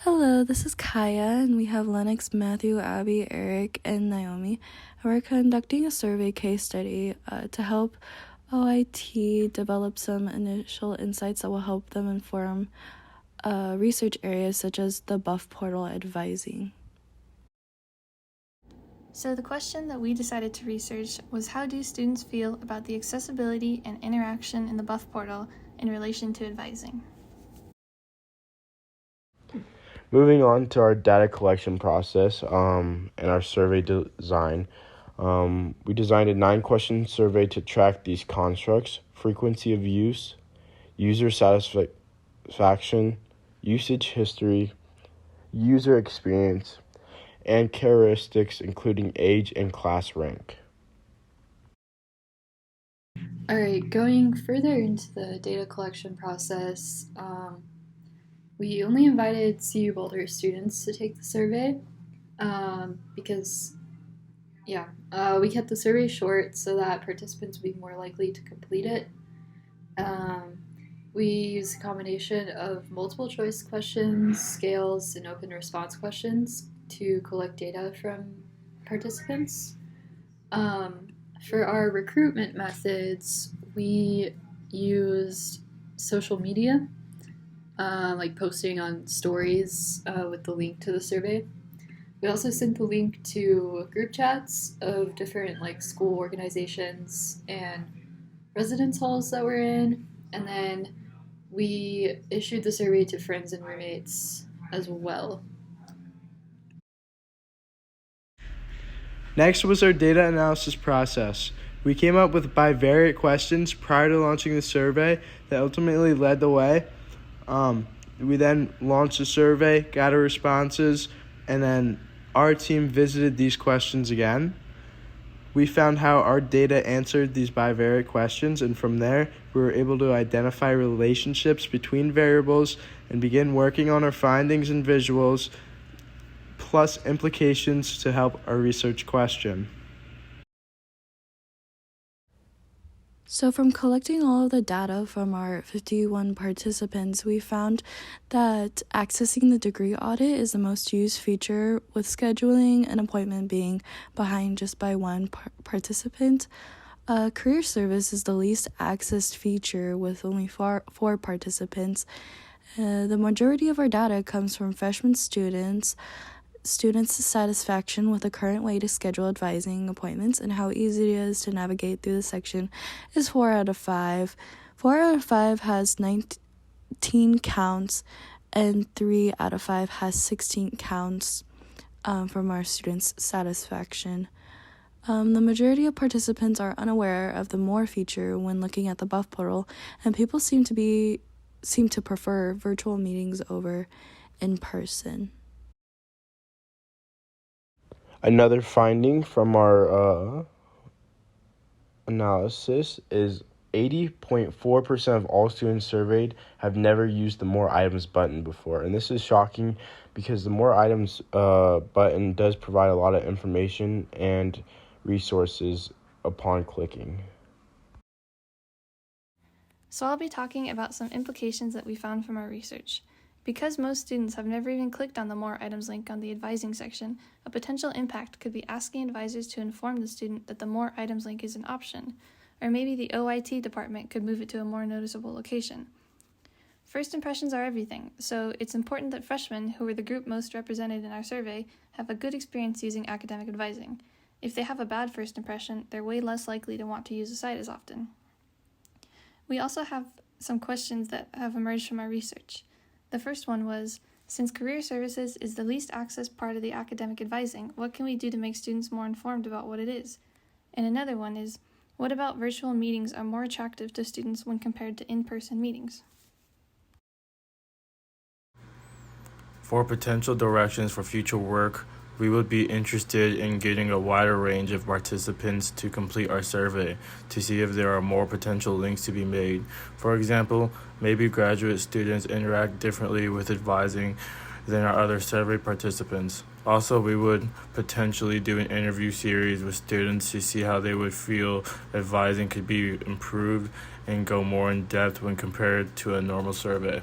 Hello, this is Kaya, and we have Lennox, Matthew, Abby, Eric, and Naomi. And we're conducting a survey case study to help OIT develop some initial insights that will help them inform research areas such as the Buff portal advising. So the question that we decided to research was, how do students feel about the accessibility and interaction in the Buff portal in relation to advising? Moving on to our data collection process and our survey design, we designed a 9-question survey to track these constructs: frequency of use, user satisfaction, usage history, user experience, and characteristics including age and class rank. All right, going further into the data collection process, we only invited CU Boulder students to take the survey because, we kept the survey short so that participants would be more likely to complete it. We use a combination of multiple choice questions, scales, and open response questions to collect data from participants. For our recruitment methods, we used social media, like posting on stories with the link to the survey. We also sent the link to group chats of different school organizations and residence halls that we're in, and then we issued the survey to friends and roommates as well. Next was our data analysis process. We came up with bivariate questions prior to launching the survey that ultimately led the way. We then launched the survey, got our responses, and then our team visited these questions again. We found how our data answered these bivariate questions, and from there, we were able to identify relationships between variables and begin working on our findings and visuals, plus implications to help our research question. So from collecting all of the data from our 51 participants, we found that accessing the degree audit is the most used feature, with scheduling an appointment being behind just by one participant. Career service is the least accessed feature with only four participants. The majority of our data comes from freshman students' satisfaction with the current way to schedule advising appointments, and how easy it is to navigate through the section is 4 out of 5. 4 out of 5 has 19 counts, and 3 out of 5 has 16 counts from our students' satisfaction. The majority of participants are unaware of the More feature when looking at the Buff portal, and people seem to prefer virtual meetings over in person. Another finding from our analysis is 80.4% of all students surveyed have never used the More Items button before. And this is shocking because the More Items button does provide a lot of information and resources upon clicking. So I'll be talking about some implications that we found from our research. Because most students have never even clicked on the More Items link on the advising section, a potential impact could be asking advisors to inform the student that the More Items link is an option, or maybe the OIT department could move it to a more noticeable location. First impressions are everything, so it's important that freshmen, who were the group most represented in our survey, have a good experience using academic advising. If they have a bad first impression, they're way less likely to want to use the site as often. We also have some questions that have emerged from our research. The first one was, since career services is the least accessed part of the academic advising, what can we do to make students more informed about what it is? And another one is, what about virtual meetings are more attractive to students when compared to in-person meetings? For potential directions for future work, we would be interested in getting a wider range of participants to complete our survey to see if there are more potential links to be made. For example, maybe graduate students interact differently with advising than our other survey participants. Also, we would potentially do an interview series with students to see how they would feel advising could be improved and go more in depth when compared to a normal survey.